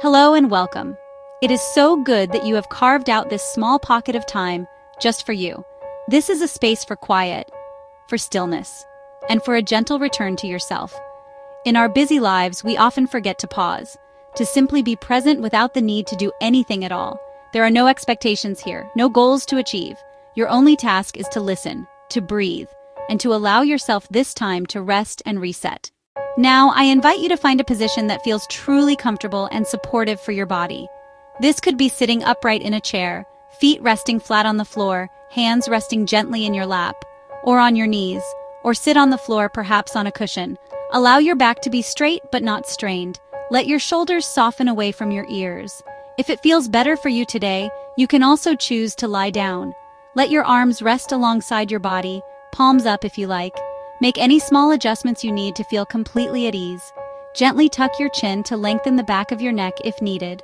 Hello and welcome. It is so good that you have carved out this small pocket of time just for you. This is a space for quiet, for stillness, and for a gentle return to yourself. In our busy lives, we often forget to pause, to simply be present without the need to do anything at all. There are no expectations here, no goals to achieve. Your only task is to listen, to breathe, and to allow yourself this time to rest and reset. Now, I invite you to find a position that feels truly comfortable and supportive for your body. This could be sitting upright in a chair, feet resting flat on the floor, hands resting gently in your lap, or on your knees, or sit on the floor, perhaps on a cushion. Allow your back to be straight but not strained. Let your shoulders soften away from your ears. If it feels better for you today, you can also choose to lie down. Let your arms rest alongside your body, palms up if you like. Make any small adjustments you need to feel completely at ease. Gently tuck your chin to lengthen the back of your neck if needed.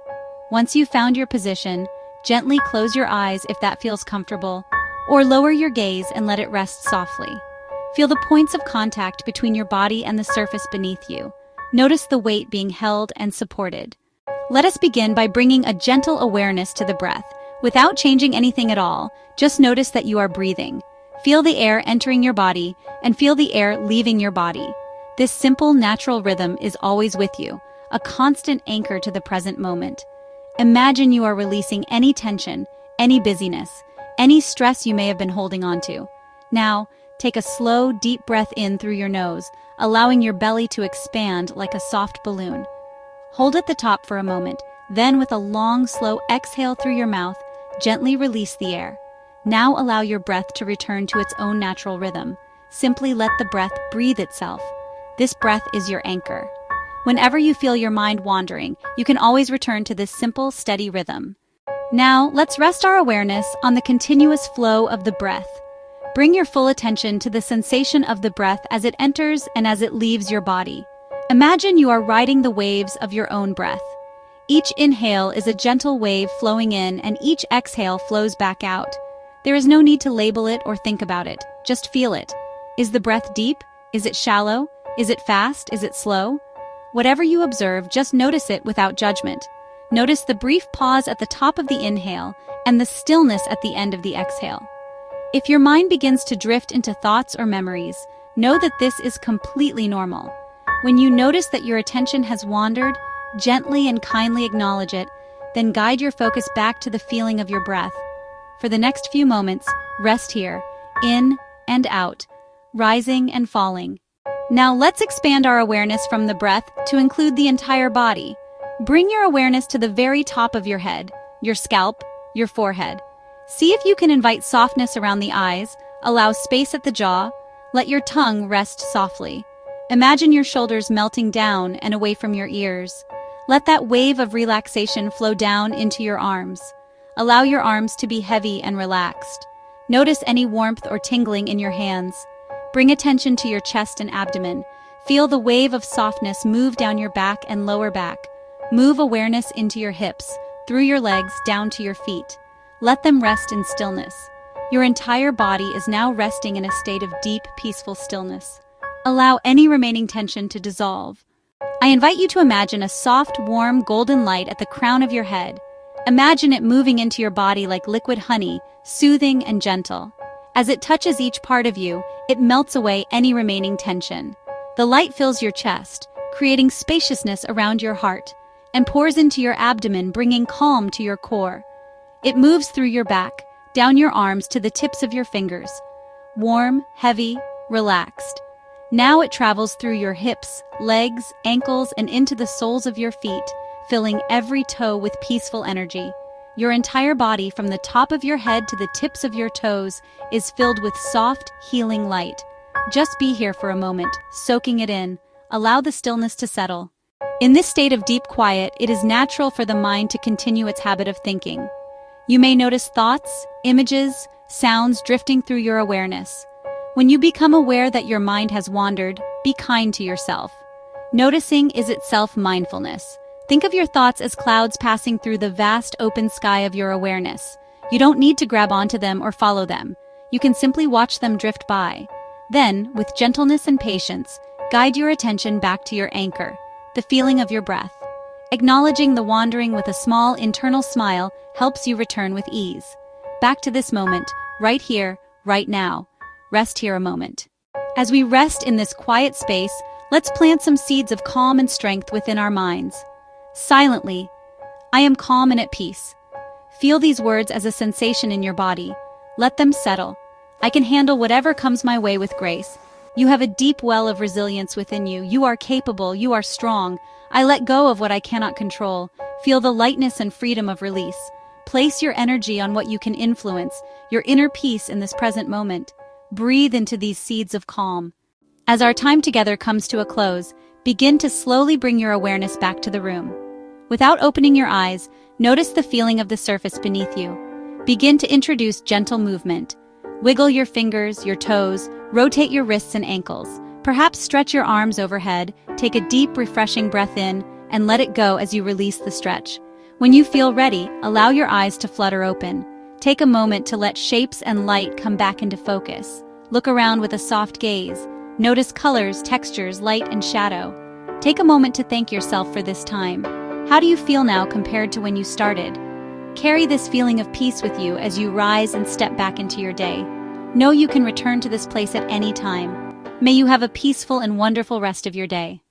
Once you've found your position, gently close your eyes if that feels comfortable, or lower your gaze and let it rest softly. Feel the points of contact between your body and the surface beneath you. Notice the weight being held and supported. Let us begin by bringing a gentle awareness to the breath. Without changing anything at all, just notice that you are breathing. Feel the air entering your body and feel the air leaving your body. This simple, natural rhythm is always with you, a constant anchor to the present moment. Imagine you are releasing any tension, any busyness, any stress you may have been holding on to. Now, take a slow, deep breath in through your nose, allowing your belly to expand like a soft balloon. Hold at the top for a moment, then with a long, slow exhale through your mouth, gently release the air. Now allow your breath to return to its own natural rhythm. Simply let the breath breathe itself. This breath is your anchor. Whenever you feel your mind wandering, you can always return to this simple, steady rhythm. Now, let's rest our awareness on the continuous flow of the breath. Bring your full attention to the sensation of the breath as it enters and as it leaves your body. Imagine you are riding the waves of your own breath. Each inhale is a gentle wave flowing in, and each exhale flows back out. There is no need to label it or think about it. Just feel it. Is the breath deep? Is it shallow? Is it fast? Is it slow? Whatever you observe, just notice it without judgment. Notice the brief pause at the top of the inhale and the stillness at the end of the exhale. If your mind begins to drift into thoughts or memories, know that this is completely normal. When you notice that your attention has wandered, gently and kindly acknowledge it, then guide your focus back to the feeling of your breath. For the next few moments, rest here, in and out, rising and falling. Now let's expand our awareness from the breath to include the entire body. Bring your awareness to the very top of your head, your scalp, your forehead. See if you can invite softness around the eyes, allow space at the jaw, let your tongue rest softly. Imagine your shoulders melting down and away from your ears. Let that wave of relaxation flow down into your arms. Allow your arms to be heavy and relaxed. Notice any warmth or tingling in your hands. Bring attention to your chest and abdomen. Feel the wave of softness move down your back and lower back. Move awareness into your hips, through your legs, down to your feet. Let them rest in stillness. Your entire body is now resting in a state of deep, peaceful stillness. Allow any remaining tension to dissolve. I invite you to imagine a soft, warm, golden light at the crown of your head. Imagine it moving into your body like liquid honey, soothing and gentle. As it touches each part of you, it melts away any remaining tension. The light fills your chest, creating spaciousness around your heart, and pours into your abdomen, bringing calm to your core. It moves through your back, down your arms to the tips of your fingers. Warm, heavy, relaxed. Now it travels through your hips, legs, ankles, and into the soles of your feet, filling every toe with peaceful energy. Your entire body, from the top of your head to the tips of your toes, is filled with soft, healing light. Just be here for a moment, soaking it in. Allow the stillness to settle. In this state of deep quiet, it is natural for the mind to continue its habit of thinking. You may notice thoughts, images, sounds drifting through your awareness. When you become aware that your mind has wandered, be kind to yourself. Noticing is itself mindfulness. Think of your thoughts as clouds passing through the vast open sky of your awareness. You don't need to grab onto them or follow them. You can simply watch them drift by. Then, with gentleness and patience, guide your attention back to your anchor, the feeling of your breath. Acknowledging the wandering with a small internal smile helps you return with ease. Back to this moment, right here, right now. Rest here a moment. As we rest in this quiet space, let's plant some seeds of calm and strength within our minds. Silently, I am calm and at peace. Feel these words as a sensation in your body. Let them settle. I can handle whatever comes my way with grace. You have a deep well of resilience within you. You are capable. You are strong. I let go of what I cannot control. Feel the lightness and freedom of release. Place your energy on what you can influence, your inner peace in this present moment. Breathe into these seeds of calm. As our time together comes to a close, begin to slowly bring your awareness back to the room. Without opening your eyes, notice the feeling of the surface beneath you. Begin to introduce gentle movement. Wiggle your fingers, your toes, rotate your wrists and ankles. Perhaps stretch your arms overhead, take a deep, refreshing breath in, and let it go as you release the stretch. When you feel ready, allow your eyes to flutter open. Take a moment to let shapes and light come back into focus. Look around with a soft gaze. Notice colors, textures, light, and shadow. Take a moment to thank yourself for this time. How do you feel now compared to when you started? Carry this feeling of peace with you as you rise and step back into your day. Know you can return to this place at any time. May you have a peaceful and wonderful rest of your day.